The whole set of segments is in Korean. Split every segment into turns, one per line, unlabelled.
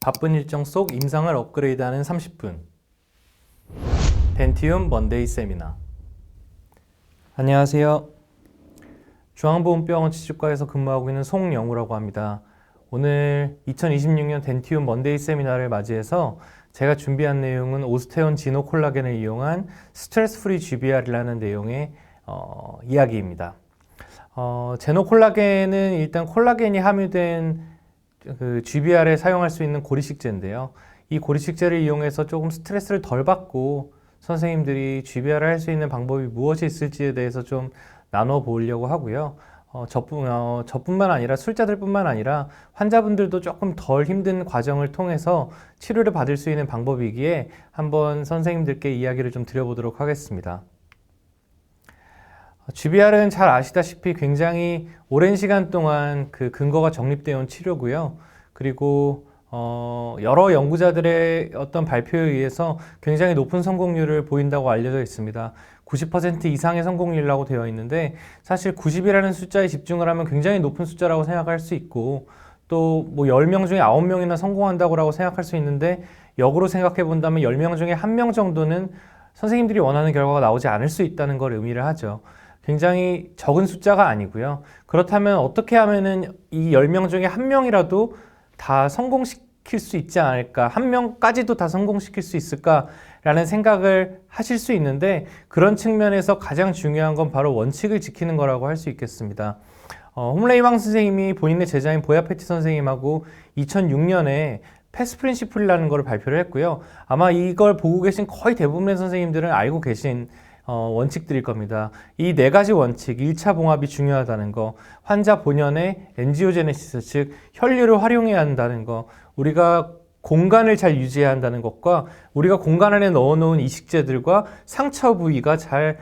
바쁜 일정 속 임상을 업그레이드하는 30분 덴티움 먼데이 세미나. 안녕하세요. 중앙보건병원 치주과에서 근무하고 있는 송영우라고 합니다. 오늘 2026년 덴티움 먼데이 세미나를 맞이해서 제가 준비한 내용은 오스테온 지노 콜라겐을 이용한 스트레스 프리 GBR이라는 내용의 이야기입니다. 제노 콜라겐은 일단 콜라겐이 함유된 그 GBR에 사용할 수 있는 고리식제인데요. 이 고리식제를 이용해서 조금 스트레스를 덜 받고 선생님들이 GBR을 할 수 있는 방법이 무엇이 있을지에 대해서 좀 나눠 보려고 하고요. 저뿐만 아니라 술자들뿐만 아니라 환자분들도 조금 덜 힘든 과정을 통해서 치료를 받을 수 있는 방법이기에 한번 선생님들께 이야기를 좀 드려보도록 하겠습니다. GBR은 잘 아시다시피 굉장히 오랜 시간 동안 그 근거가 정립되어 온 치료고요. 그리고 여러 연구자들의 어떤 발표에 의해서 굉장히 높은 성공률을 보인다고 알려져 있습니다. 90% 이상의 성공률이라고 되어 있는데 사실 90이라는 숫자에 집중을 하면 굉장히 높은 숫자라고 생각할 수 있고 또 뭐 10명 중에 9명이나 성공한다고 생각할 수 있는데 역으로 생각해 본다면 10명 중에 1명 정도는 선생님들이 원하는 결과가 나오지 않을 수 있다는 걸 의미를 하죠. 굉장히 적은 숫자가 아니고요. 그렇다면 어떻게 하면은 이 10명 중에 1명이라도 다 성공시킬 수 있지 않을까, 1명까지도 다 성공시킬 수 있을까라는 생각을 하실 수 있는데 그런 측면에서 가장 중요한 건 바로 원칙을 지키는 거라고 할 수 있겠습니다. 홈레이 왕 선생님이 본인의 제자인 보야 패티 선생님하고 2006년에 패스 프린시플이라는 걸 발표를 했고요. 아마 이걸 보고 계신 거의 대부분의 선생님들은 알고 계신 원칙들일 겁니다. 이 네 가지 원칙, 1차 봉합이 중요하다는 거, 환자 본연의 엔지오제네시스, 즉 혈류를 활용해야 한다는 거, 우리가 공간을 잘 유지해야 한다는 것과 우리가 공간 안에 넣어놓은 이식제들과 상처 부위가 잘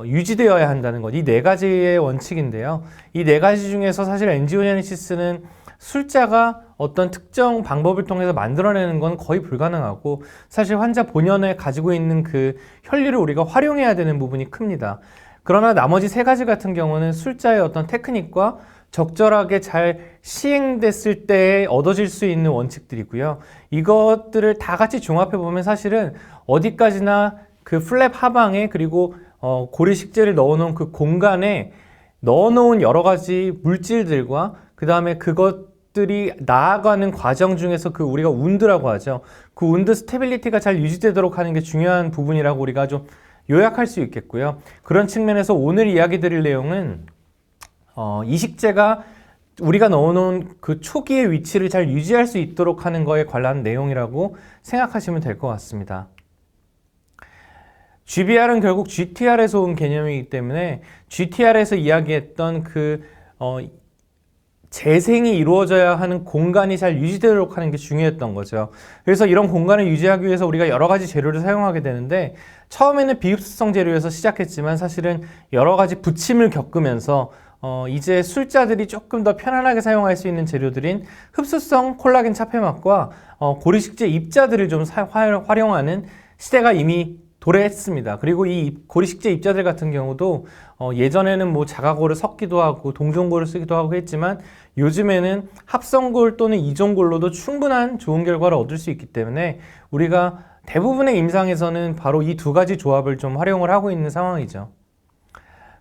유지되어야 한다는 것, 이 네 가지의 원칙인데요. 이 네 가지 중에서 사실 엔지오제네시스는 술자가 어떤 특정 방법을 통해서 만들어내는 건 거의 불가능하고 사실 환자 본연에 가지고 있는 그 혈류를 우리가 활용해야 되는 부분이 큽니다. 그러나 나머지 세 가지 같은 경우는 술자의 어떤 테크닉과 적절하게 잘 시행됐을 때 얻어질 수 있는 원칙들이고요. 이것들을 다 같이 종합해 보면 사실은 어디까지나 그 플랩 하방에 그리고 고리식제를 넣어놓은 그 공간에 넣어놓은 여러 가지 물질들과 그 다음에 그것들이 나아가는 과정 중에서 그 우리가 운드라고 하죠. 그 운드 스테빌리티가 잘 유지되도록 하는 게 중요한 부분이라고 우리가 좀 요약할 수 있겠고요. 그런 측면에서 오늘 이야기 드릴 내용은 이식제가 우리가 넣어놓은 그 초기의 위치를 잘 유지할 수 있도록 하는 거에 관한 내용이라고 생각하시면 될 것 같습니다. GBR은 결국 GTR에서 온 개념이기 때문에 GTR에서 이야기했던 그 재생이 이루어져야 하는 공간이 잘 유지되도록 하는 게 중요했던 거죠. 그래서 이런 공간을 유지하기 위해서 우리가 여러 가지 재료를 사용하게 되는데 처음에는 비흡수성 재료에서 시작했지만 사실은 여러 가지 부침을 겪으면서 이제 술자들이 조금 더 편안하게 사용할 수 있는 재료들인 흡수성 콜라겐 차폐막과 고리식제 입자들을 좀 활용하는 시대가 이미 도래했습니다. 그리고 이 고리식제 입자들 같은 경우도 예전에는 뭐 자가골을 섞기도 하고 동종골을 쓰기도 하고 했지만 요즘에는 합성골 또는 이종골로도 충분한 좋은 결과를 얻을 수 있기 때문에 우리가 대부분의 임상에서는 바로 이 두 가지 조합을 좀 활용을 하고 있는 상황이죠.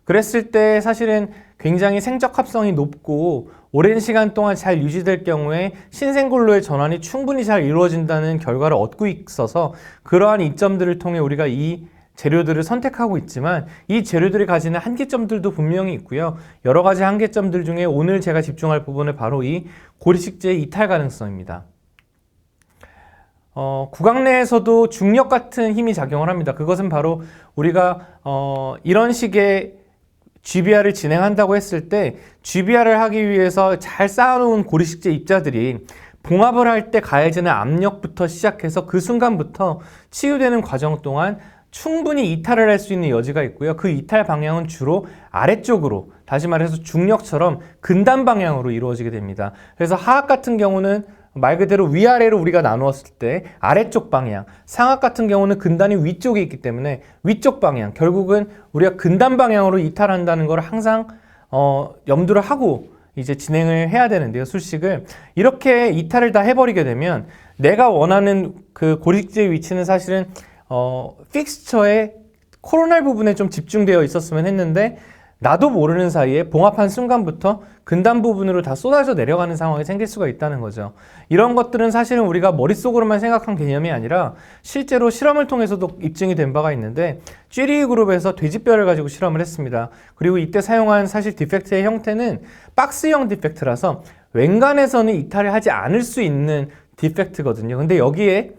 그랬을 때 사실은 굉장히 생적 합성이 높고 오랜 시간 동안 잘 유지될 경우에 신생골로의 전환이 충분히 잘 이루어진다는 결과를 얻고 있어서 그러한 이점들을 통해 우리가 이 재료들을 선택하고 있지만 이 재료들이 가지는 한계점들도 분명히 있고요. 여러 가지 한계점들 중에 오늘 제가 집중할 부분은 바로 이 고리식제의 이탈 가능성입니다. 구강 내에서도 중력 같은 힘이 작용을 합니다. 그것은 바로 우리가 이런 식의 GBR을 진행한다고 했을 때 GBR을 하기 위해서 잘 쌓아놓은 고리식제 입자들이 봉합을 할 때 가해지는 압력부터 시작해서 그 순간부터 치유되는 과정 동안 충분히 이탈을 할 수 있는 여지가 있고요. 그 이탈 방향은 주로 아래쪽으로, 다시 말해서 중력처럼 근단 방향으로 이루어지게 됩니다. 그래서 하악 같은 경우는 말 그대로 위아래로 우리가 나누었을 때 아래쪽 방향, 상악 같은 경우는 근단이 위쪽에 있기 때문에 위쪽 방향, 결국은 우리가 근단 방향으로 이탈한다는 걸 항상 염두를 하고 이제 진행을 해야 되는데요. 술식을 이렇게 이탈을 다 해버리게 되면 내가 원하는 그 고리식지의 위치는 사실은 픽스처의 코로날 부분에 좀 집중되어 있었으면 했는데 나도 모르는 사이에 봉합한 순간부터 근단 부분으로 다 쏟아져 내려가는 상황이 생길 수가 있다는 거죠. 이런 것들은 사실은 우리가 머릿속으로만 생각한 개념이 아니라 실제로 실험을 통해서도 입증이 된 바가 있는데 쥐리 그룹에서 돼지뼈를 가지고 실험을 했습니다. 그리고 이때 사용한 사실 디펙트의 형태는 박스형 디펙트라서 웬간해서는 이탈을 하지 않을 수 있는 디펙트거든요. 근데 여기에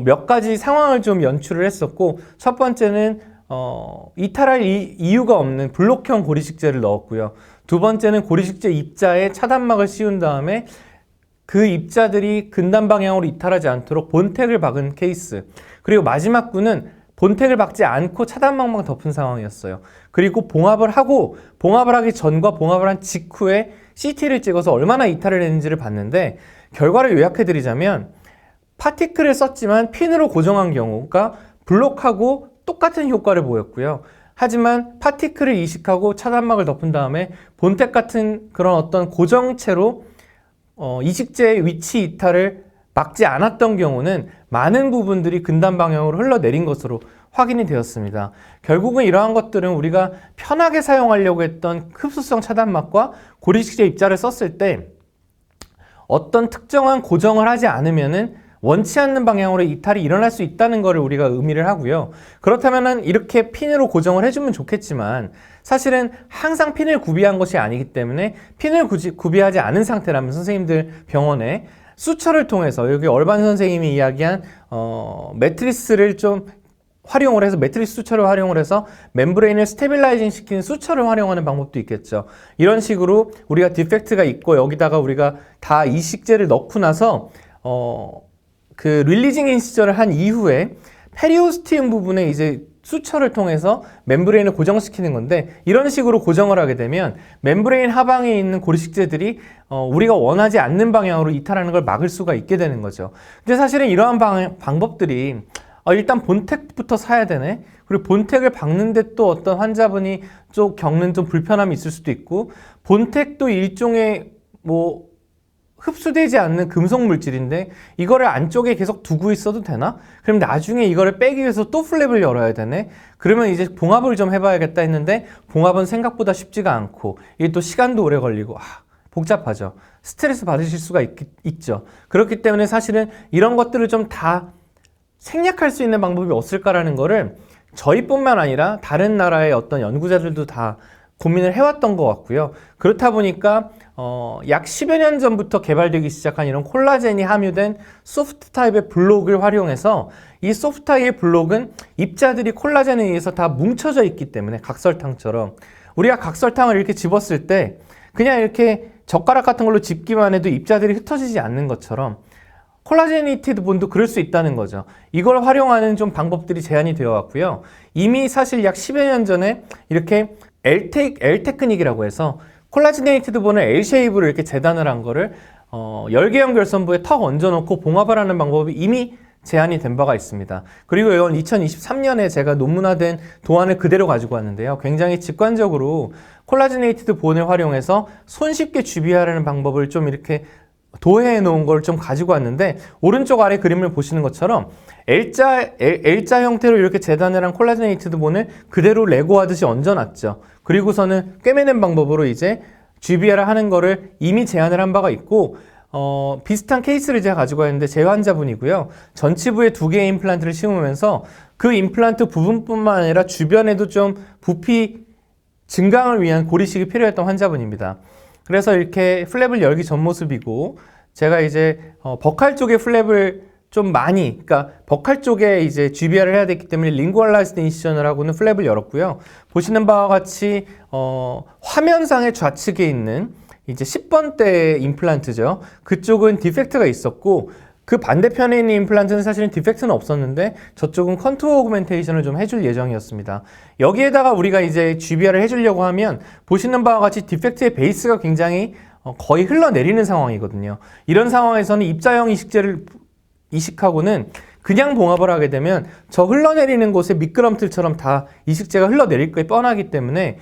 몇 가지 상황을 좀 연출을 했었고 첫 번째는 이탈할 이유가 없는 블록형 고리식재를 넣었고요. 두 번째는 고리식재 입자에 차단막을 씌운 다음에 그 입자들이 근단 방향으로 이탈하지 않도록 본택을 박은 케이스. 그리고 마지막 구는 본택을 박지 않고 차단막만 덮은 상황이었어요. 그리고 봉합을 하기 전과 봉합을 한 직후에 CT를 찍어서 얼마나 이탈을 했는지를 봤는데 결과를 요약해드리자면 파티클을 썼지만 핀으로 고정한 경우가 블록하고 똑같은 효과를 보였고요. 하지만 파티클을 이식하고 차단막을 덮은 다음에 본택 같은 그런 어떤 고정체로 이식제의 위치 이탈을 막지 않았던 경우는 많은 부분들이 근단 방향으로 흘러내린 것으로 확인이 되었습니다. 결국은 이러한 것들은 우리가 편하게 사용하려고 했던 흡수성 차단막과 고리식재 입자를 썼을 때 어떤 특정한 고정을 하지 않으면은 원치 않는 방향으로 이탈이 일어날 수 있다는 것을 우리가 의미를 하고요. 그렇다면은 이렇게 핀으로 고정을 해주면 좋겠지만 사실은 항상 핀을 구비한 것이 아니기 때문에 핀을 구비하지 않은 상태라면 선생님들 병원에 수처를 통해서 여기 얼반 선생님이 이야기한 매트리스를 좀 활용을 해서 매트리스 수처를 활용을 해서 멤브레인을 스테빌라이징 시키는 수처를 활용하는 방법도 있겠죠. 이런 식으로 우리가 디펙트가 있고 여기다가 우리가 다 이식제를 넣고 나서 그 릴리징 인시저를 한 이후에 페리오스티움 부분에 이제 수처를 통해서 멤브레인을 고정시키는 건데 이런 식으로 고정을 하게 되면 멤브레인 하방에 있는 고리식재들이 우리가 원하지 않는 방향으로 이탈하는 걸 막을 수가 있게 되는 거죠. 근데 사실은 이러한 방법들이 일단 본택부터 사야 되네. 그리고 본택을 박는데 또 어떤 환자분이 좀 겪는 좀 불편함이 있을 수도 있고 본택도 일종의 흡수되지 않는 금속 물질인데 이거를 안쪽에 계속 두고 있어도 되나? 그럼 나중에 이거를 빼기 위해서 또 플랩을 열어야 되네? 그러면 이제 봉합을 좀 해봐야겠다 했는데 봉합은 생각보다 쉽지가 않고 이게 또 시간도 오래 걸리고 복잡하죠. 스트레스 받으실 수가 있죠. 그렇기 때문에 사실은 이런 것들을 좀 다 생략할 수 있는 방법이 없을까라는 거를 저희뿐만 아니라 다른 나라의 어떤 연구자들도 다 고민을 해왔던 것 같고요. 그렇다 보니까 약 10여 년 전부터 개발되기 시작한 이런 콜라겐이 함유된 소프트 타입의 블록을 활용해서 이 소프트 타입의 블록은 입자들이 콜라겐에 의해서 다 뭉쳐져 있기 때문에 각설탕처럼 우리가 각설탕을 이렇게 집었을 때 그냥 이렇게 젓가락 같은 걸로 집기만 해도 입자들이 흩어지지 않는 것처럼 콜라제네이티드 본도 그럴 수 있다는 거죠. 이걸 활용하는 좀 방법들이 제한이 되어 왔고요. 이미 사실 약 10여 년 전에 이렇게 L 테크닉이라고 해서 콜라지네이티드 본을 L 쉐입으로 이렇게 재단을 한 거를 열계형 결선부에 턱 얹어놓고 봉합을 하는 방법이 이미 제한이 된 바가 있습니다. 그리고 이건 2023년에 제가 논문화된 도안을 그대로 가지고 왔는데요. 굉장히 직관적으로 콜라지네이티드 본을 활용해서 손쉽게 주비하라는 방법을 좀 이렇게 도해해 놓은 걸 좀 가지고 왔는데 오른쪽 아래 그림을 보시는 것처럼 L자 형태로 이렇게 재단을 한 콜라지네이티드 본을 그대로 레고 하듯이 얹어놨죠. 그리고서는 꿰매낸 방법으로 이제 GBR을 하는 거를 이미 제안을 한 바가 있고 비슷한 케이스를 제가 가지고 왔는데 제 환자분이고요. 전치부에 2개의 임플란트를 심으면서 그 임플란트 부분뿐만 아니라 주변에도 좀 부피 증강을 위한 고리식이 필요했던 환자분입니다. 그래서 이렇게 플랩을 열기 전 모습이고 제가 이제 버칼 쪽에 플랩을 좀 많이, 그러니까 버칼 쪽에 이제 GBR을 해야 됐기 때문에 링구얼라이즈드 인시전을 하고는 플랩을 열었고요. 보시는 바와 같이 화면상의 좌측에 있는 이제 10번대 임플란트죠. 그쪽은 디펙트가 있었고 그 반대편에 있는 임플란트는 사실은 디펙트는 없었는데 저쪽은 컨투어 오그멘테이션을 좀 해줄 예정이었습니다. 여기에다가 우리가 이제 GBR을 해주려고 하면 보시는 바와 같이 디펙트의 베이스가 굉장히 거의 흘러내리는 상황이거든요. 이런 상황에서는 입자형 이식제를 이식하고는 그냥 봉합을 하게 되면 저 흘러내리는 곳에 미끄럼틀처럼 다 이식제가 흘러내릴 거에 뻔하기 때문에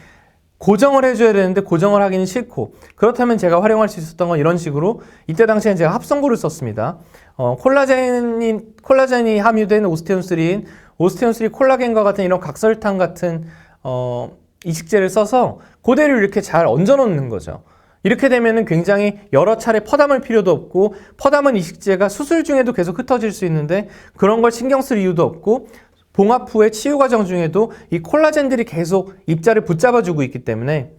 고정을 해줘야 되는데 고정을 하기는 싫고, 그렇다면 제가 활용할 수 있었던 건 이런 식으로, 이때 당시엔 제가 합성고를 썼습니다. 콜라겐이 함유된 오스테온3인 오스테온3 콜라겐과 같은 이런 각설탕 같은 이식제를 써서 그대로 이렇게 잘 얹어 놓는 거죠. 이렇게 되면은 굉장히 여러 차례 퍼담을 필요도 없고, 퍼담은 이식제가 수술 중에도 계속 흩어질 수 있는데 그런 걸 신경 쓸 이유도 없고, 봉합 후의 치유 과정 중에도 이 콜라겐들이 계속 입자를 붙잡아주고 있기 때문에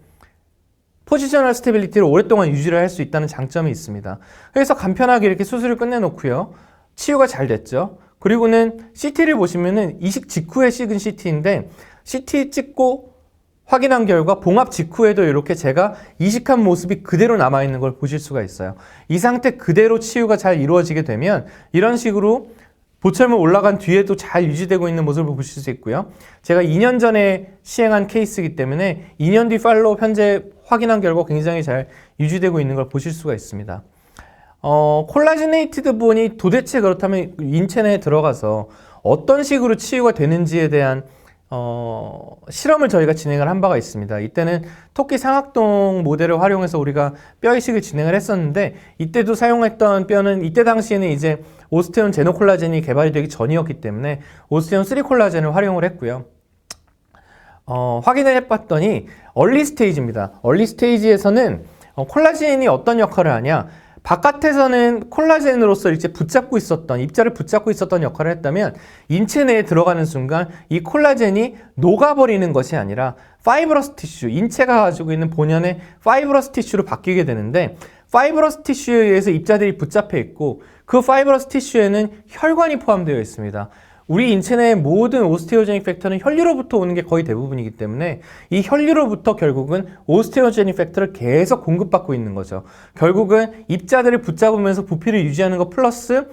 포지셔널 스테빌리티를 오랫동안 유지를 할 수 있다는 장점이 있습니다. 그래서 간편하게 이렇게 수술을 끝내놓고요. 치유가 잘 됐죠. 그리고는 CT를 보시면은 이식 직후에 찍은 CT인데, CT 찍고 확인한 결과 봉합 직후에도 이렇게 제가 이식한 모습이 그대로 남아있는 걸 보실 수가 있어요. 이 상태 그대로 치유가 잘 이루어지게 되면 이런 식으로 보철물 올라간 뒤에도 잘 유지되고 있는 모습을 보실 수 있고요. 제가 2년 전에 시행한 케이스이기 때문에 2년 뒤 팔로우 현재 확인한 결과 굉장히 잘 유지되고 있는 걸 보실 수가 있습니다. 콜라지네이티드 본이 도대체 그렇다면 인체 내에 들어가서 어떤 식으로 치유가 되는지에 대한 실험을 저희가 진행을 한 바가 있습니다. 이때는 토끼 상악동 모델을 활용해서 우리가 뼈 이식을 진행을 했었는데, 이때도 사용했던 뼈는 이때 당시에는 이제 오스테온 제노콜라겐이 개발이 되기 전이었기 때문에 오스테온 3 콜라겐을 활용을 했고요. 확인을 해봤더니 얼리 스테이지입니다. 얼리 스테이지에서는 콜라겐이 어떤 역할을 하냐, 바깥에서는 콜라겐으로서 이제 붙잡고 있었던, 입자를 붙잡고 있었던 역할을 했다면 인체 내에 들어가는 순간 이 콜라겐이 녹아버리는 것이 아니라 파이브러스 티슈, 인체가 가지고 있는 본연의 파이브러스 티슈로 바뀌게 되는데, 파이브러스 티슈에 의해서 입자들이 붙잡혀 있고 그 파이브러스 티슈에는 혈관이 포함되어 있습니다. 우리 인체 내의 모든 오스테오제닉 팩터는 혈류로부터 오는 게 거의 대부분이기 때문에 이 혈류로부터 결국은 오스테오제닉 팩터를 계속 공급받고 있는 거죠. 결국은 입자들을 붙잡으면서 부피를 유지하는 것 플러스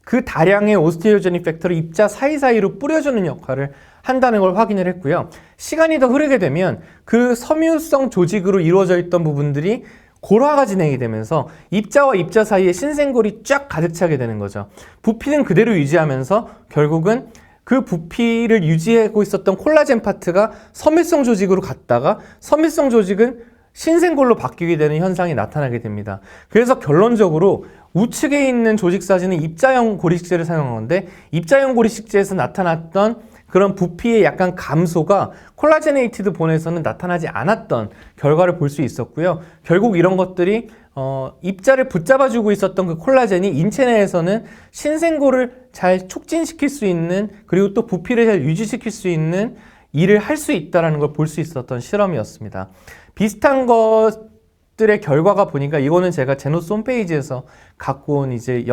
그 다량의 오스테오제닉 팩터를 입자 사이사이로 뿌려주는 역할을 한다는 걸 확인을 했고요. 시간이 더 흐르게 되면 그 섬유성 조직으로 이루어져 있던 부분들이 골화가 진행이 되면서 입자와 입자 사이에 신생골이 쫙 가득 차게 되는 거죠. 부피는 그대로 유지하면서 결국은 그 부피를 유지하고 있었던 콜라겐 파트가 섬유성 조직으로 갔다가 섬유성 조직은 신생골로 바뀌게 되는 현상이 나타나게 됩니다. 그래서 결론적으로 우측에 있는 조직 사진은 입자형 고리식제를 사용한 건데, 입자형 고리식제에서 나타났던 그런 부피의 약간 감소가 콜라제네이티드 본에서는 나타나지 않았던 결과를 볼 수 있었고요. 결국 이런 것들이 입자를 붙잡아주고 있었던 그 콜라겐이 인체 내에서는 신생골을 잘 촉진시킬 수 있는, 그리고 또 부피를 잘 유지시킬 수 있는 일을 할 수 있다는 걸 볼 수 있었던 실험이었습니다. 비슷한 것들의 결과가 보니까, 이거는 제가 제노스 홈페이지에서 갖고 온 이제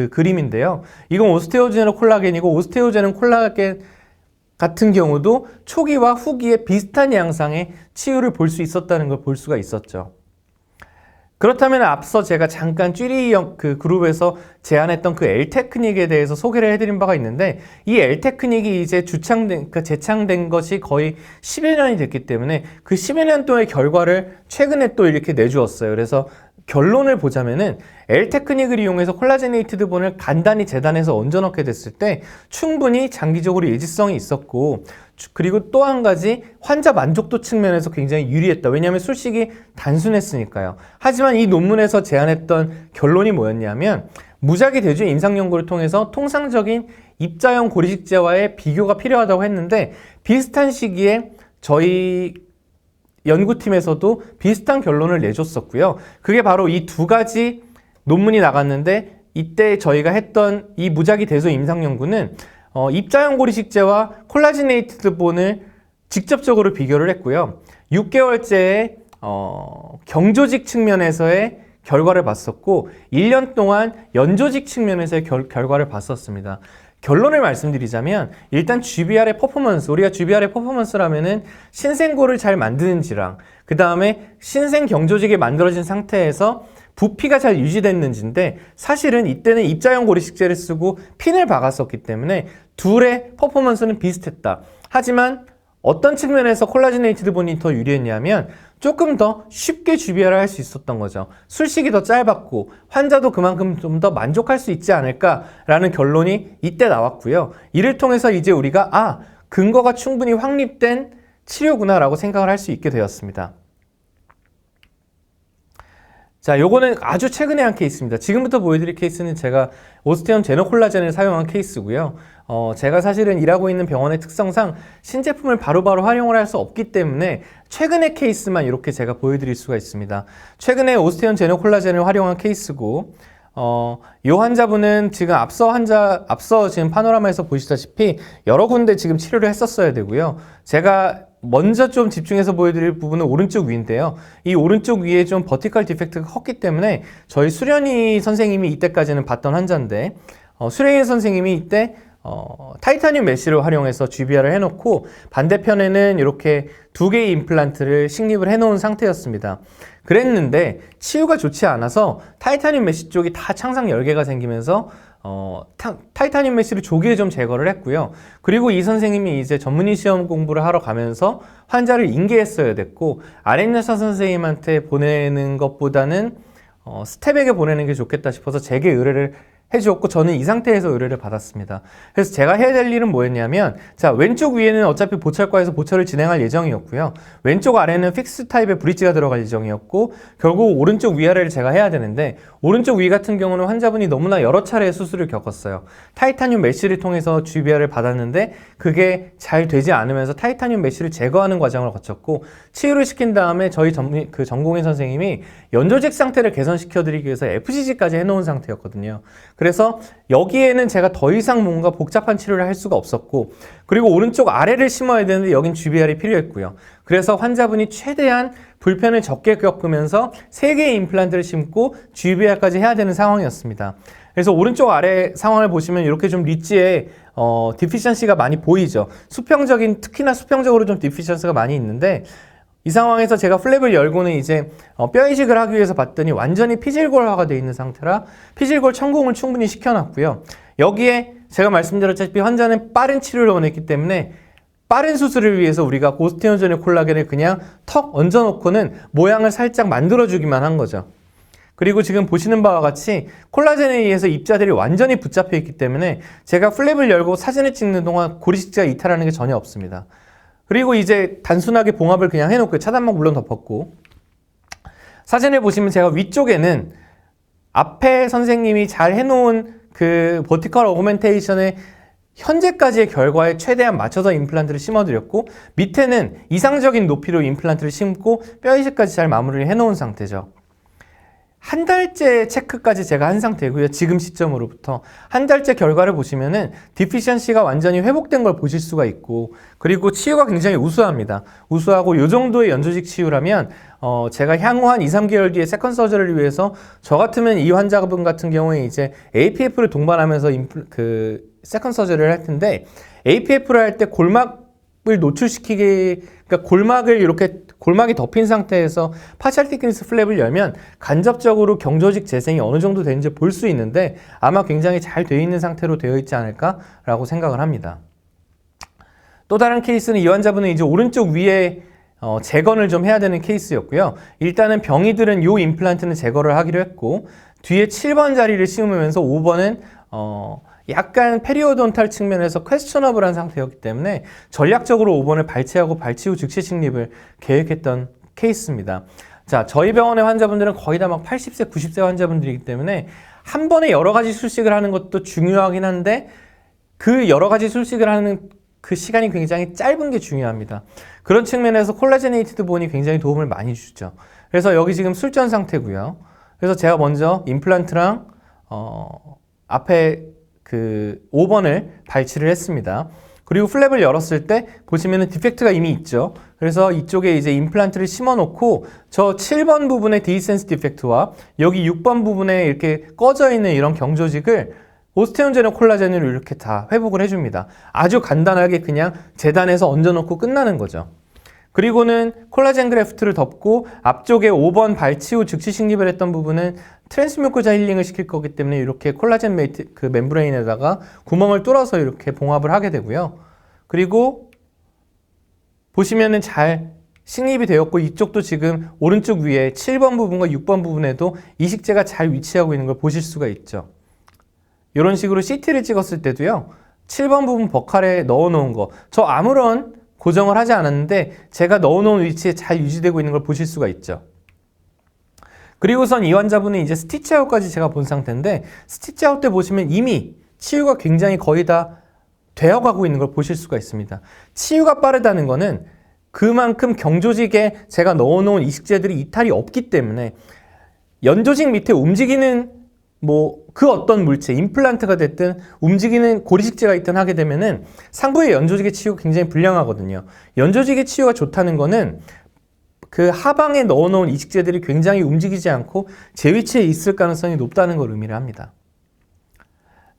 그림인데요. 이건 오스테오제노 콜라겐이고, 오스테오제는 콜라겐 같은 경우도 초기와 후기에 비슷한 양상의 치유를 볼 수 있었다는 걸 볼 수가 있었죠. 그렇다면 앞서 제가 잠깐 쥐리 그 그룹에서 제안했던 그 L 테크닉에 대해서 소개를 해드린 바가 있는데, 이 L 테크닉이 이제 재창된 것이 거의 10여 년이 됐기 때문에 그 10여 년 동안의 결과를 최근에 또 이렇게 내주었어요. 그래서 결론을 보자면은 L 테크닉을 이용해서 콜라제네이티드 본을 간단히 재단해서 얹어 넣게 됐을 때 충분히 장기적으로 예지성이 있었고, 그리고 또 한 가지 환자 만족도 측면에서 굉장히 유리했다. 왜냐하면 술식이 단순했으니까요. 하지만 이 논문에서 제안했던 결론이 뭐였냐면, 무작위 대주 임상 연구를 통해서 통상적인 입자형 고리식제와의 비교가 필요하다고 했는데, 비슷한 시기에 저희 연구팀에서도 비슷한 결론을 내줬었고요. 그게 바로 이 두 가지 논문이 나갔는데, 이때 저희가 했던 이 무작위 대소 임상 연구는 입자형 고리식제와 콜라지네이티드 본을 직접적으로 비교를 했고요. 6개월째의 경조직 측면에서의 결과를 봤었고, 1년 동안 연조직 측면에서의 결과를 봤었습니다. 결론을 말씀드리자면, 일단 GBR의 퍼포먼스, 우리가 GBR의 퍼포먼스라면은 신생골을 잘 만드는 질환, 그 다음에 신생 경조직이 만들어진 상태에서 부피가 잘 유지됐는지인데, 사실은 이때는 입자형 고리식제를 쓰고 핀을 박았었기 때문에 둘의 퍼포먼스는 비슷했다. 하지만 어떤 측면에서 콜라지네이티드 본이 더 유리했냐면, 조금 더 쉽게 GBR을 할 수 있었던 거죠. 술식이 더 짧았고 환자도 그만큼 좀 더 만족할 수 있지 않을까라는 결론이 이때 나왔고요. 이를 통해서 이제 우리가 근거가 충분히 확립된 치료구나라고 생각을 할 수 있게 되었습니다. 자, 요거는 아주 최근에 한 케이스입니다. 지금부터 보여드릴 케이스는 제가 오스테온 제노콜라겐을 사용한 케이스고요. 제가 사실은 일하고 있는 병원의 특성상 신제품을 바로바로 활용을 할 수 없기 때문에 최근의 케이스만 이렇게 제가 보여드릴 수가 있습니다. 최근에 오스테온 제노콜라겐을 활용한 케이스고, 이 환자분은 지금 앞서 지금 파노라마에서 보시다시피 여러 군데 지금 치료를 했었어야 되고요. 제가 먼저 좀 집중해서 보여드릴 부분은 오른쪽 위인데요. 이 오른쪽 위에 좀 버티컬 디펙트가 컸기 때문에 저희 수련이 선생님이 이때까지는 봤던 환자인데, 수련이 선생님이 이때 타이타늄 메쉬를 활용해서 GBR을 해놓고 반대편에는 이렇게 두 개의 임플란트를 식립을 해놓은 상태였습니다. 그랬는데 치유가 좋지 않아서 타이타늄 메쉬 쪽이 다 창상 열개가 생기면서 타이타늄 메쉬를 조기에 좀 제거를 했고요. 그리고 이 선생님이 이제 전문의 시험 공부를 하러 가면서 환자를 인계했어야 됐고, 아렌여사 선생님한테 보내는 것보다는 스텝에게 보내는 게 좋겠다 싶어서 제게 의뢰를 해주었고, 저는 이 상태에서 의뢰를 받았습니다. 그래서 제가 해야 될 일은 뭐였냐면, 자, 왼쪽 위에는 어차피 보철과에서 보철을 진행할 예정이었고요. 왼쪽 아래는 픽스 타입의 브릿지가 들어갈 예정이었고, 결국 오른쪽 위아래를 제가 해야 되는데, 오른쪽 위 같은 경우는 환자분이 너무나 여러 차례의 수술을 겪었어요. 타이타늄 메쉬를 통해서 GBR을 받았는데 그게 잘 되지 않으면서 타이타늄 메쉬를 제거하는 과정을 거쳤고, 치유를 시킨 다음에 저희 전공의 선생님이 연조직 상태를 개선시켜드리기 위해서 FCG까지 해놓은 상태였거든요. 그래서 여기에는 제가 더 이상 뭔가 복잡한 치료를 할 수가 없었고, 그리고 오른쪽 아래를 심어야 되는데 여긴 GBR이 필요했고요. 그래서 환자분이 최대한 불편을 적게 겪으면서 3개의 임플란트를 심고 GBR까지 해야 되는 상황이었습니다. 그래서 오른쪽 아래 상황을 보시면 이렇게 좀 리지에 디피션시가 많이 보이죠. 특히나 수평적으로 좀 디피션시가 많이 있는데, 이 상황에서 제가 플랩을 열고는 이제 뼈 이식을 하기 위해서 봤더니 완전히 피질골화가 되어 있는 상태라 피질골 천공을 충분히 시켜놨고요. 여기에 제가 말씀드렸다시피 환자는 빠른 치료를 원했기 때문에 빠른 수술을 위해서 우리가 오스테온 제노콜라겐을 그냥 턱 얹어놓고는 모양을 살짝 만들어주기만 한 거죠. 그리고 지금 보시는 바와 같이 콜라겐에 의해서 입자들이 완전히 붙잡혀 있기 때문에 제가 플랩을 열고 사진을 찍는 동안 고리식지가 이탈하는 게 전혀 없습니다. 그리고 이제 단순하게 봉합을 그냥 해놓고 차단막 물론 덮었고, 사진을 보시면 제가 위쪽에는 앞에 선생님이 잘 해놓은 그 버티컬 어그멘테이션의 현재까지의 결과에 최대한 맞춰서 임플란트를 심어드렸고, 밑에는 이상적인 높이로 임플란트를 심고 뼈 이식까지 잘 마무리를 해놓은 상태죠. 한 달째 체크까지 제가 한 상태고요. 지금 시점으로부터 한 달째 결과를 보시면은 디피션시가 완전히 회복된 걸 보실 수가 있고, 그리고 치유가 굉장히 우수합니다. 우수하고 요 정도의 연조직 치유라면 제가 향후 한 2, 3개월 뒤에 세컨 서저리를 위해서 저 같으면 이 환자분 같은 경우에 이제 APF를 동반하면서 세컨 서저리를 할 텐데, APF를 할 때 골막을 노출시키게, 그러니까 골막이 덮인 상태에서 파셜 티크니스 플랩을 열면 간접적으로 경조직 재생이 어느 정도 되는지 볼 수 있는데, 아마 굉장히 잘 되어 있는 상태로 되어 있지 않을까라고 생각을 합니다. 또 다른 케이스는 이 환자분은 이제 오른쪽 위에 재건을 좀 해야 되는 케이스였고요. 일단은 병이들은 요 임플란트는 제거를 하기로 했고, 뒤에 7번 자리를 심으면서 5번은 약간 페리오돈탈 측면에서 퀘스처너블한 상태였기 때문에 전략적으로 5번을 발치하고 발치 후 즉시 식립을 계획했던 케이스입니다. 자, 저희 병원의 환자분들은 거의 다 막 80세, 90세 환자분들이기 때문에 한 번에 여러 가지 술식을 하는 것도 중요하긴 한데, 그 여러 가지 술식을 하는 그 시간이 굉장히 짧은 게 중요합니다. 그런 측면에서 콜라제네이티드 본이 굉장히 도움을 많이 주죠. 그래서 여기 지금 술전 상태고요. 그래서 제가 먼저 임플란트랑 앞에 그 5번을 발치를 했습니다. 그리고 플랩을 열었을 때 보시면은 디펙트가 이미 있죠. 그래서 이쪽에 이제 임플란트를 심어 놓고 저 7번 부분의 디센스 디펙트와 여기 6번 부분에 이렇게 꺼져 있는 이런 경조직을 오스테온 제노콜라겐으로 이렇게 다 회복을 해줍니다. 아주 간단하게 그냥 재단해서 얹어놓고 끝나는 거죠. 그리고는 콜라겐 그래프트를 덮고 앞쪽에 5번 발치 후 즉시 식립을 했던 부분은 트랜스뮤코자 힐링을 시킬 거기 때문에 이렇게 콜라겐 멤브레인에다가 구멍을 뚫어서 이렇게 봉합을 하게 되고요. 그리고 보시면은 잘 식립이 되었고, 이쪽도 지금 오른쪽 위에 7번 부분과 6번 부분에도 이식제가 잘 위치하고 있는 걸 보실 수가 있죠. 이런 식으로 CT를 찍었을 때도요, 7번 부분 버칼에 넣어 놓은 거, 저 아무런 고정을 하지 않았는데 제가 넣어 놓은 위치에 잘 유지되고 있는 걸 보실 수가 있죠. 그리고선 이 환자분은 이제 스티치 아웃까지 제가 본 상태인데, 스티치 아웃 때 보시면 이미 치유가 굉장히 거의 다 되어가고 있는 걸 보실 수가 있습니다. 치유가 빠르다는 거는 그만큼 경조직에 제가 넣어놓은 이식제들이 이탈이 없기 때문에 연조직 밑에 움직이는 그 어떤 물체, 임플란트가 됐든 움직이는 고리식제가 있든 하게 되면은 상부의 연조직의 치유가 굉장히 불량하거든요. 연조직의 치유가 좋다는 거는 그 하방에 넣어놓은 이식제들이 굉장히 움직이지 않고 제 위치에 있을 가능성이 높다는 걸 의미를 합니다.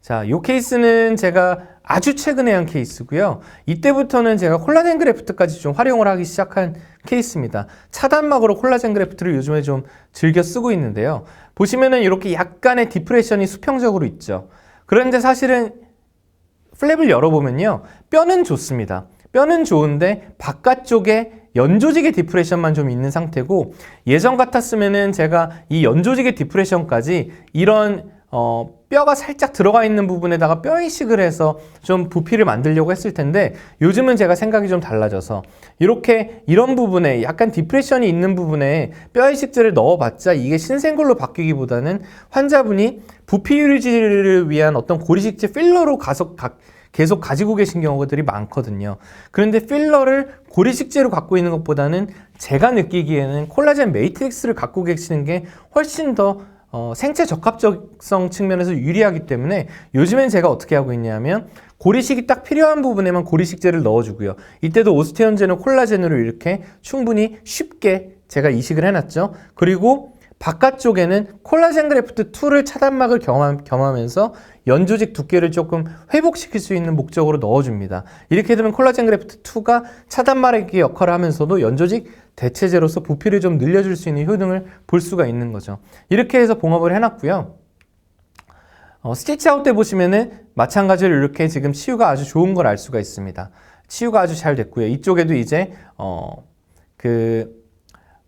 자, 이 케이스는 제가 아주 최근에 한 케이스고요. 이때부터는 제가 콜라겐 그래프트까지 좀 활용을 하기 시작한 케이스입니다. 차단막으로 콜라겐 그래프트를 요즘에 좀 즐겨 쓰고 있는데요. 보시면은 이렇게 약간의 디프레션이 수평적으로 있죠. 그런데 사실은 플랩을 열어보면요. 뼈는 좋습니다. 뼈는 좋은데 바깥쪽에 연조직의 디프레션만 좀 있는 상태고, 예전 같았으면은 제가 이 연조직의 디프레션까지 이런 뼈가 살짝 들어가 있는 부분에다가 뼈 이식을 해서 좀 부피를 만들려고 했을 텐데, 요즘은 제가 생각이 좀 달라져서 이렇게 이런 부분에 약간 디프레션이 있는 부분에 뼈 이식제를 넣어봤자 이게 신생골로 바뀌기보다는 환자분이 부피 유지를 위한 어떤 고리식제 필러로 계속 가지고 계신 경우들이 많거든요. 그런데 필러를 고리식제로 갖고 있는 것보다는 제가 느끼기에는 콜라겐 매트릭스를 갖고 계시는 게 훨씬 더 생체 적합성 측면에서 유리하기 때문에 요즘엔 제가 어떻게 하고 있냐면 고리식이 딱 필요한 부분에만 고리식제를 넣어주고요. 이때도 오스테온제는 콜라겐으로 이렇게 충분히 쉽게 제가 이식을 해놨죠. 그리고 바깥쪽에는 콜라겐 그래프트 2를 차단막을 겸하면서 연조직 두께를 조금 회복시킬 수 있는 목적으로 넣어줍니다. 이렇게 되면 콜라겐 그래프트 2가 차단막의 역할을 하면서도 연조직 대체제로서 부피를 좀 늘려줄 수 있는 효능을 볼 수가 있는 거죠. 이렇게 해서 봉합을 해놨고요. 스티치 아웃 때 보시면은 마찬가지로 이렇게 지금 치유가 아주 좋은 걸 알 수가 있습니다. 치유가 아주 잘 됐고요. 이쪽에도 이제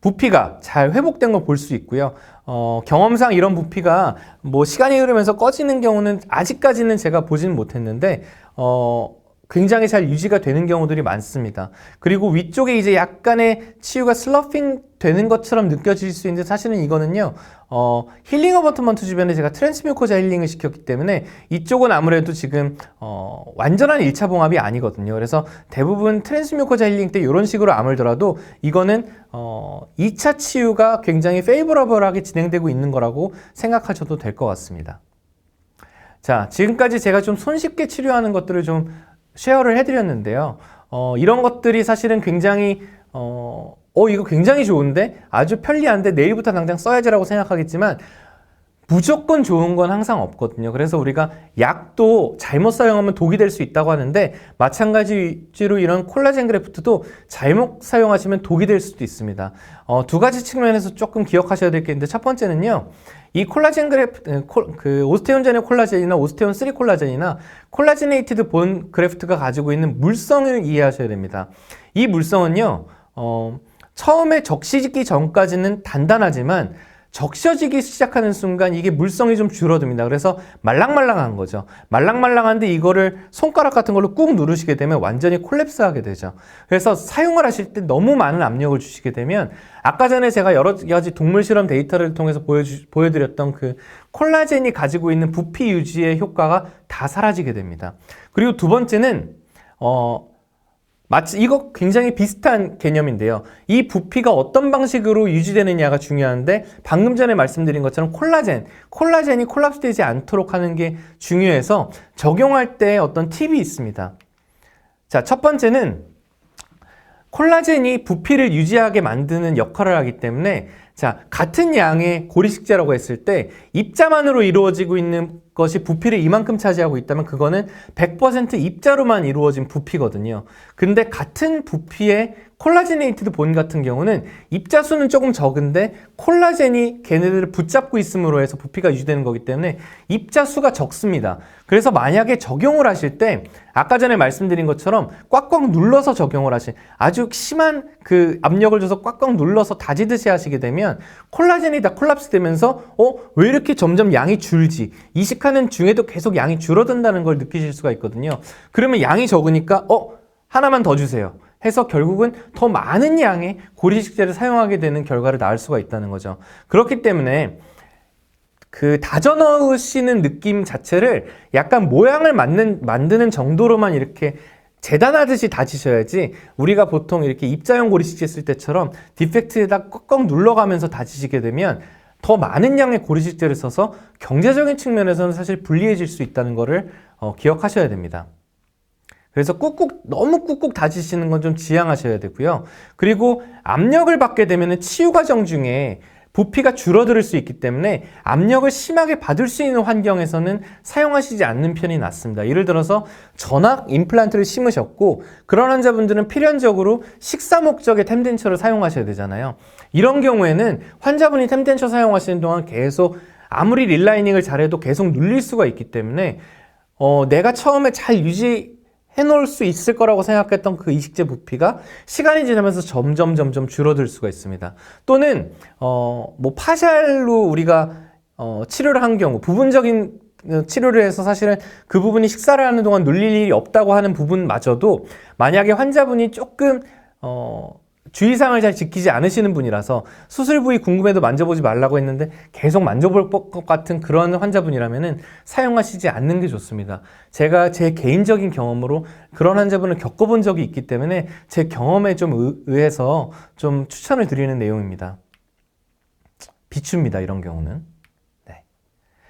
부피가 잘 회복된 걸 볼 수 있고요. 경험상 이런 부피가 시간이 흐르면서 꺼지는 경우는 아직까지는 제가 보지는 못했는데 굉장히 잘 유지가 되는 경우들이 많습니다. 그리고 위쪽에 이제 약간의 치유가 슬러핑 되는 것처럼 느껴질 수 있는데, 사실은 이거는요, 힐링 어버트먼트 주변에 제가 트랜스뮤코자 힐링을 시켰기 때문에 이쪽은 아무래도 지금 완전한 1차 봉합이 아니거든요. 그래서 대부분 트랜스뮤코자 힐링 때 이런 식으로 아물더라도 이거는 2차 치유가 굉장히 페이버러블하게 진행되고 있는 거라고 생각하셔도 될 것 같습니다. 자, 지금까지 제가 좀 손쉽게 치료하는 것들을 좀 쉐어를 해드렸는데요. 이런 것들이 사실은 굉장히 이거 굉장히 좋은데, 아주 편리한데 내일부터 당장 써야지라고 생각하겠지만 무조건 좋은 건 항상 없거든요. 그래서 우리가 약도 잘못 사용하면 독이 될 수 있다고 하는데, 마찬가지로 이런 콜라겐 그래프트도 잘못 사용하시면 독이 될 수도 있습니다. 두 가지 측면에서 조금 기억하셔야 될 게 있는데, 첫 번째는요, 이 콜라겐 그래프트, 오스테온제네 콜라겐이나 오스테온 3 콜라겐이나 콜라제네이티드 본 그래프트가 가지고 있는 물성을 이해하셔야 됩니다. 이 물성은요, 처음에 적시기 전까지는 단단하지만 적셔지기 시작하는 순간 이게 물성이 좀 줄어듭니다. 그래서 말랑말랑한 거죠. 말랑말랑한데 이거를 손가락 같은 걸로 꾹 누르시게 되면 완전히 콜랩스하게 되죠. 그래서 사용을 하실 때 너무 많은 압력을 주시게 되면, 아까 전에 제가 여러 가지 동물 실험 데이터를 통해서 보여드렸던 그 콜라겐이 가지고 있는 부피 유지의 효과가 다 사라지게 됩니다. 그리고 두 번째는 마치 이거 굉장히 비슷한 개념인데요. 이 부피가 어떤 방식으로 유지되느냐가 중요한데, 방금 전에 말씀드린 것처럼 콜라겐이 콜랍스되지 않도록 하는 게 중요해서 적용할 때 어떤 팁이 있습니다. 자, 첫 번째는 콜라겐이 부피를 유지하게 만드는 역할을 하기 때문에, 자, 같은 양의 고리식제라고 했을 때 입자만으로 이루어지고 있는 것이 부피를 이만큼 차지하고 있다면 그거는 100% 입자로만 이루어진 부피거든요. 근데 같은 부피의 콜라제네이티드 본 같은 경우는 입자 수는 조금 적은데 콜라겐이 걔네들을 붙잡고 있음으로 해서 부피가 유지되는 거기 때문에 입자 수가 적습니다. 그래서 만약에 적용을 하실 때 아까 전에 말씀드린 것처럼 꽉꽉 눌러서 적용을 아주 심한 그 압력을 줘서 꽉꽉 눌러서 다지듯이 하시게 되면 콜라겐이 다 콜랍스 되면서 왜 이렇게 점점 양이 줄지, 이식하는 중에도 계속 양이 줄어든다는 걸 느끼실 수가 있거든요. 그러면 양이 적으니까 하나만 더 주세요 해서 결국은 더 많은 양의 고리식재를 사용하게 되는 결과를 낳을 수가 있다는 거죠. 그렇기 때문에 그 다져 넣으시는 느낌 자체를 약간 모양을 만드는 정도로만 이렇게 재단하듯이 다지셔야지, 우리가 보통 이렇게 입자형 고리식재 쓸 때처럼 디펙트에다 꽉꽉 눌러가면서 다지시게 되면 더 많은 양의 고리식재를 써서 경제적인 측면에서는 사실 불리해질 수 있다는 것을 기억하셔야 됩니다. 그래서 너무 꾹꾹 다지시는 건 좀 지양하셔야 되고요. 그리고 압력을 받게 되면 치유 과정 중에 부피가 줄어들 수 있기 때문에 압력을 심하게 받을 수 있는 환경에서는 사용하시지 않는 편이 낫습니다. 예를 들어서 전악 임플란트를 심으셨고 그런 환자분들은 필연적으로 식사 목적의 템덴처를 사용하셔야 되잖아요. 이런 경우에는 환자분이 템덴처 사용하시는 동안 계속 아무리 릴라이닝을 잘해도 계속 눌릴 수가 있기 때문에 내가 처음에 잘 해놓을 수 있을 거라고 생각했던 그 이식제 부피가 시간이 지나면서 점점 줄어들 수가 있습니다. 또는 파샬로 우리가 치료를 한 경우, 부분적인 치료를 해서 사실은 그 부분이 식사를 하는 동안 눌릴 일이 없다고 하는 부분마저도 만약에 환자분이 조금 주의사항을 잘 지키지 않으시는 분이라서 수술 부위 궁금해도 만져보지 말라고 했는데 계속 만져볼 것 같은 그런 환자분이라면은 사용하시지 않는 게 좋습니다. 제가 제 개인적인 경험으로 그런 환자분을 겪어본 적이 있기 때문에 제 경험에 좀 의해서 좀 추천을 드리는 내용입니다. 비추입니다, 이런 경우는.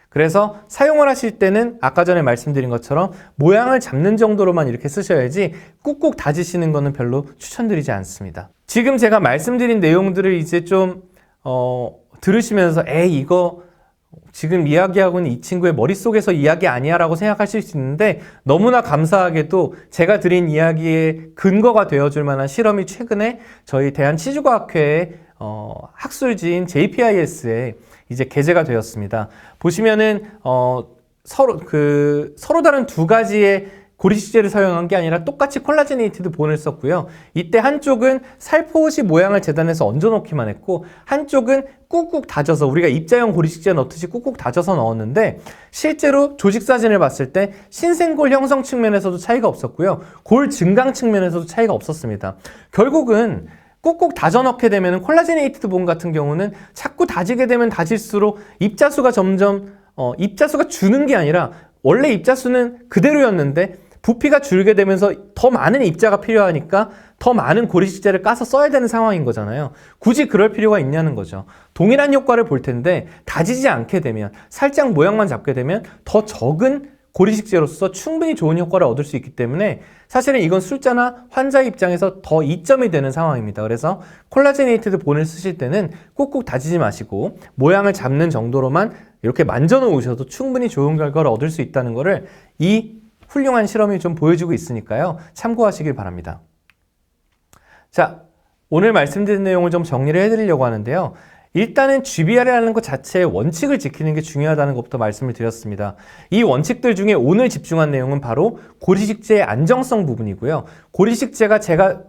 그래서 사용을 하실 때는 아까 전에 말씀드린 것처럼 모양을 잡는 정도로만 이렇게 쓰셔야지 꾹꾹 다지시는 거는 별로 추천드리지 않습니다. 지금 제가 말씀드린 내용들을 이제 좀 들으시면서 이거 지금 이야기하고 있는 이 친구의 머릿속에서 이야기 아니야 라고 생각하실 수 있는데, 너무나 감사하게도 제가 드린 이야기의 근거가 되어줄 만한 실험이 최근에 저희 대한치주과학회의 학술지인 JPIS에 이제 게재가 되었습니다. 보시면은 서로 다른 두 가지의 고리식재를 사용한 게 아니라 똑같이 콜라제네이티드 본을 썼고요. 이때 한쪽은 살포시 모양을 재단해서 얹어놓기만 했고, 한쪽은 꾹꾹 다져서 우리가 입자형 고리식재 넣듯이 꾹꾹 다져서 넣었는데, 실제로 조직 사진을 봤을 때 신생골 형성 측면에서도 차이가 없었고요. 골 증강 측면에서도 차이가 없었습니다. 결국은 꾹꾹 다져 넣게 되면 콜라제네이티드 본 같은 경우는 자꾸 다지게 되면 다질수록 입자수가 점점 입자수가 주는 게 아니라 원래 입자수는 그대로였는데 부피가 줄게 되면서 더 많은 입자가 필요하니까 더 많은 고리식재를 까서 써야 되는 상황인 거잖아요. 굳이 그럴 필요가 있냐는 거죠. 동일한 효과를 볼 텐데 다지지 않게 되면, 살짝 모양만 잡게 되면 더 적은 고리식재로서 충분히 좋은 효과를 얻을 수 있기 때문에 사실은 이건 술자나 환자 입장에서 더 이점이 되는 상황입니다. 그래서 콜라제네이티드 본을 쓰실 때는 꾹꾹 다지지 마시고 모양을 잡는 정도로만 이렇게 만져 놓으셔도 충분히 좋은 결과를 얻을 수 있다는 것을 이 훌륭한 실험이 좀 보여주고 있으니까요. 참고하시길 바랍니다. 자, 오늘 말씀드린 내용을 좀 정리를 해드리려고 하는데요. 일단은 GBR이라는 것 자체의 원칙을 지키는 게 중요하다는 것부터 말씀을 드렸습니다. 이 원칙들 중에 오늘 집중한 내용은 바로 고리식재의 안정성 부분이고요. 고리식재가 제가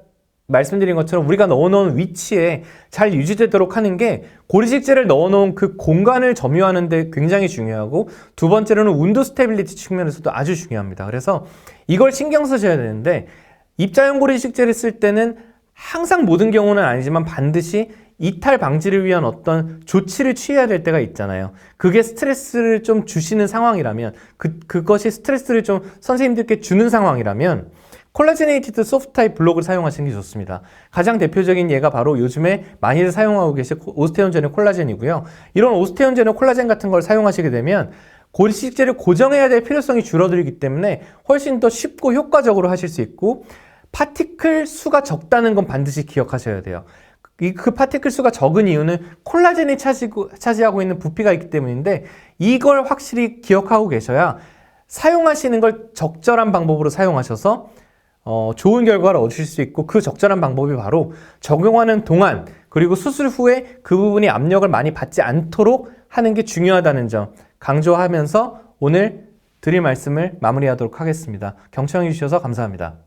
말씀드린 것처럼 우리가 넣어놓은 위치에 잘 유지되도록 하는 게 고리식재를 넣어놓은 그 공간을 점유하는 데 굉장히 중요하고, 두 번째로는 운드 스테빌리티 측면에서도 아주 중요합니다. 그래서 이걸 신경 쓰셔야 되는데, 입자형 고리식재를 쓸 때는 항상 모든 경우는 아니지만 반드시 이탈 방지를 위한 어떤 조치를 취해야 될 때가 있잖아요. 그게 스트레스를 좀 주시는 상황이라면, 그것이 스트레스를 좀 선생님들께 주는 상황이라면 콜라제네이티드 소프트 타입 블록을 사용하시는 게 좋습니다. 가장 대표적인 예가 바로 요즘에 많이들 사용하고 계신 오스테온제너 콜라젠이고요. 이런 오스테온제너 콜라젠 같은 걸 사용하시게 되면 고리식재를 고정해야 될 필요성이 줄어들기 때문에 훨씬 더 쉽고 효과적으로 하실 수 있고, 파티클 수가 적다는 건 반드시 기억하셔야 돼요. 그 파티클 수가 적은 이유는 콜라젠이 차지하고 있는 부피가 있기 때문인데, 이걸 확실히 기억하고 계셔야 사용하시는 걸 적절한 방법으로 사용하셔서 좋은 결과를 얻으실 수 있고, 그 적절한 방법이 바로 적용하는 동안 그리고 수술 후에 그 부분이 압력을 많이 받지 않도록 하는 게 중요하다는 점 강조하면서 오늘 드릴 말씀을 마무리하도록 하겠습니다. 경청해 주셔서 감사합니다.